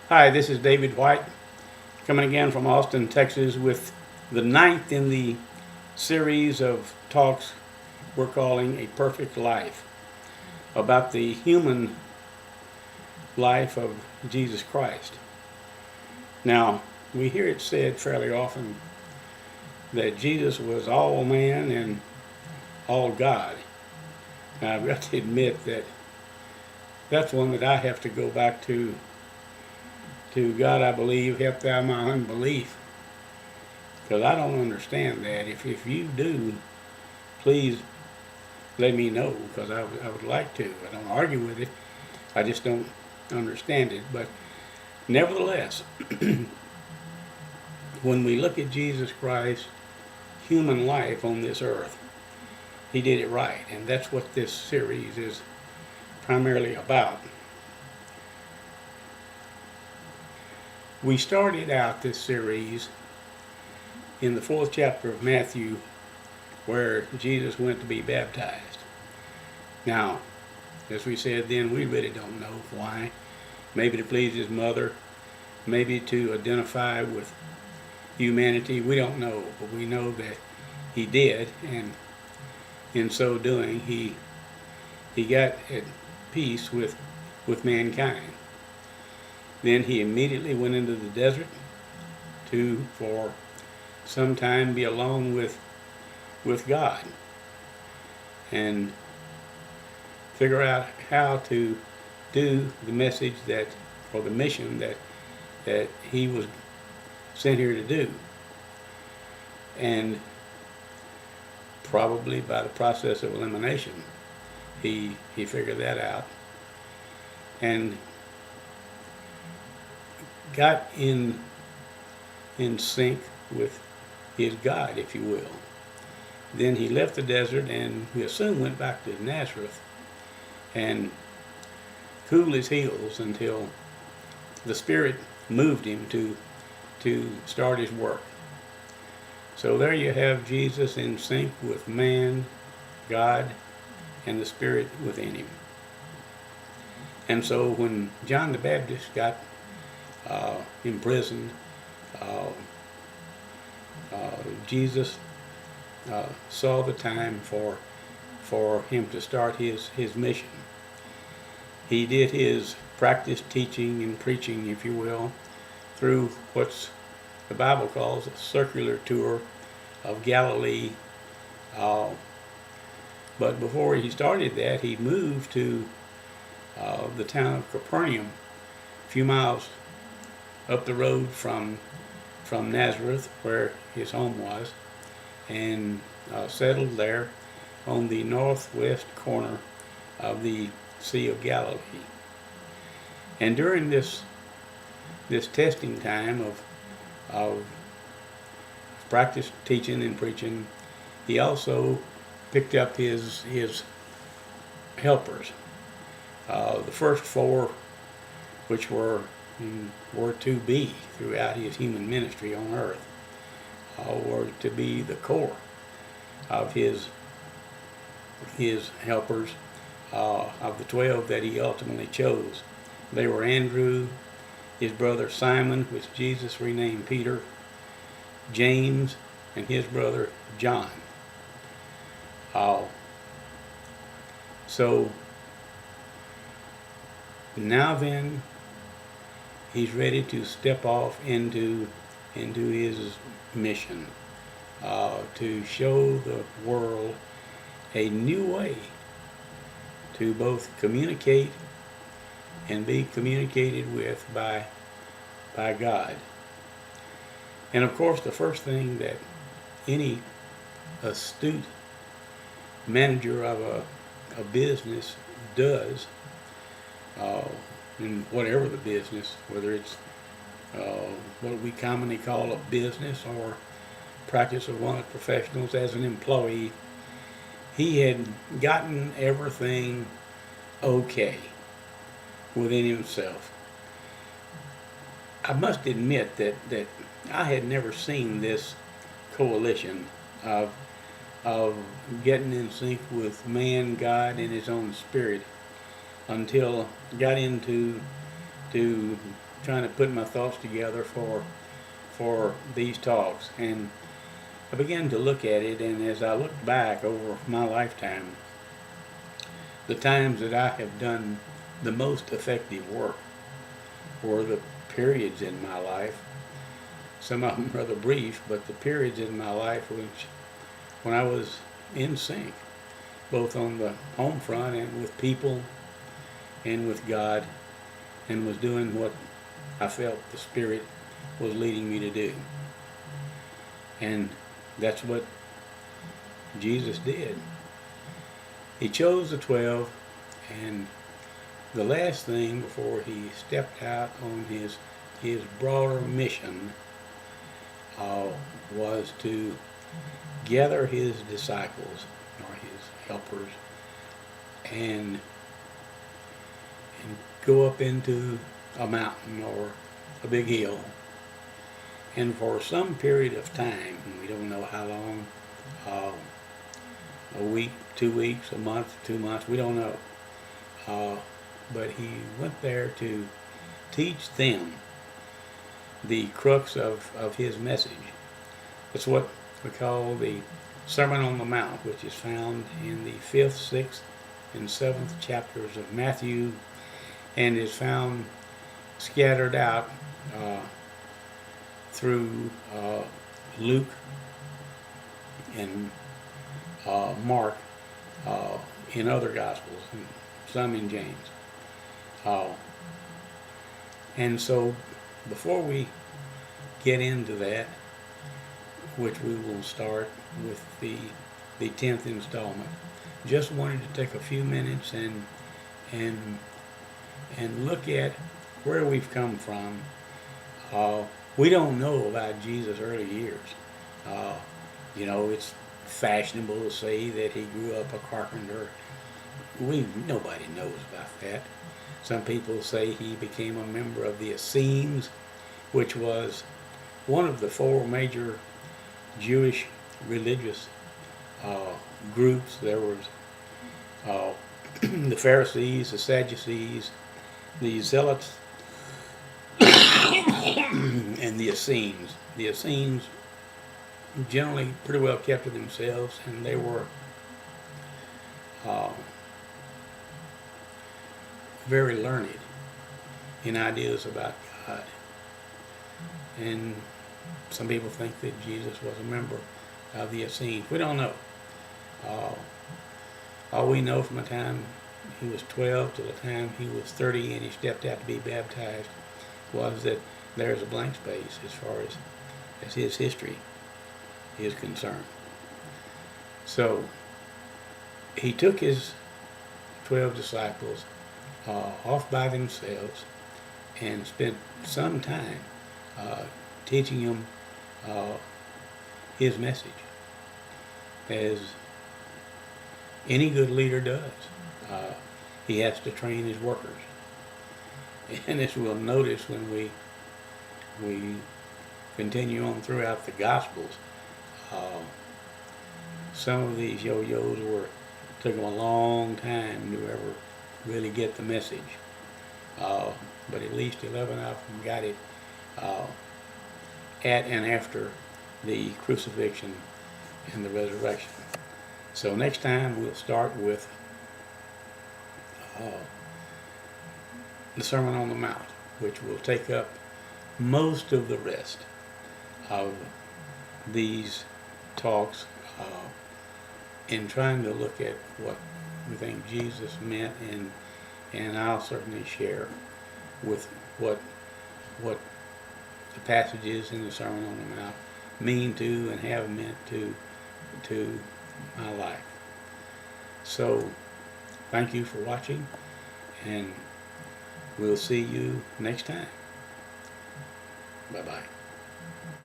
Hi, this is David White, coming again from Austin, Texas, with the ninth in the series of talks we're calling A Perfect Life, about the human life of Jesus Christ. Now, we hear it said fairly often that Jesus was all man and all God. Now, I've got to admit that that's one that I have to go back to God, I believe, help thou my unbelief. Because I don't understand that. If you do, please let me know, because I would like to. I don't argue with it. I just don't understand it. But nevertheless, when we look at Jesus Christ's human life on this earth, he did it right. And that's what this series is primarily about. We started out this series in the 4th chapter of Matthew, where Jesus went to be baptized. Now, as we said then, we really don't know why. Maybe to please his mother, maybe to identify with humanity. We don't know, but we know that he did, and in so doing, he got at peace with mankind. Then he immediately went into the desert to, for some time, be alone with God and figure out how to do the message that, or the mission that he was sent here to do. And probably by the process of elimination, he figured that out and got in sync with his God, if you will. Then he left the desert, and we soon went back to Nazareth and cooled his heels until the Spirit moved him to start his work. So there you have Jesus in sync with man, God, and the Spirit within him. And so when John the Baptist got imprisoned, Jesus saw the time for him to start his mission. He did his practice teaching and preaching, if you will, through what's the Bible calls a circular tour of Galilee. But before he started that, he moved to the town of Capernaum, a few miles up the road from Nazareth, where his home was, and settled there on the northwest corner of the Sea of Galilee. And during this testing time of practice teaching and preaching, he also picked up his helpers. The first four, which were to be throughout his human ministry on earth, were to be the core of his helpers, of the 12 that he ultimately chose. They were Andrew, his brother Simon, which Jesus renamed Peter, James, and his brother John. So now then, he's ready to step off into his mission, to show the world a new way to both communicate and be communicated with by God. And of course, the first thing that any astute manager of a business does, in whatever the business, whether it's what we commonly call a business or practice of one of the professionals as an employee, he had gotten everything okay within himself. I must admit that I had never seen this coalition of getting in sync with man, God, and his own spirit until I got into trying to put my thoughts together for these talks, and I began to look at it, and as I looked back over my lifetime, the times that I have done the most effective work were the periods in my life. Some of them rather brief, but the periods in my life when I was in sync, both on the home front and with people and with God, and was doing what I felt the Spirit was leading me to do. And that's what Jesus did. He chose the 12, and the last thing before he stepped out on his broader mission was to gather his disciples, or his helpers, and go up into a mountain or a big hill, and for some period of time, we don't know how long, a week, 2 weeks, a month, 2 months, we don't know, but he went there to teach them the crux of his message. It's what we call the Sermon on the Mount, which is found in the 5th, 6th, and 7th chapters of Matthew, and is found scattered out through Luke and Mark, in other Gospels, and some in James. And so before we get into that, which we will start with the 10th installment, just wanted to take a few minutes and look at where we've come from. We don't know about Jesus' early years. It's fashionable to say that he grew up a carpenter. Nobody knows about that. Some people say he became a member of the Essenes, which was one of the 4 major Jewish religious groups. There was the Pharisees, the Sadducees, the Zealots, and the Essenes. The Essenes generally pretty well kept to themselves, and they were very learned in ideas about God. And some people think that Jesus was a member of the Essenes. We don't know. All we know from the time he was 12 to the time he was 30 and he stepped out to be baptized was that there's a blank space as far as his history is concerned. So he took his 12 disciples off by themselves and spent some time teaching them his message, as any good leader does. He has to train his workers. And as we'll notice when we continue on throughout the Gospels, some of these yo-yos took them a long time to ever really get the message. But at least 11 of them got it at and after the crucifixion and the resurrection. So next time we'll start with the Sermon on the Mount, which will take up most of the rest of these talks in trying to look at what we think Jesus meant, and I'll certainly share with what the passages in the Sermon on the Mount mean to and have meant to my life. So thank you for watching, and we'll see you next time. Bye-bye.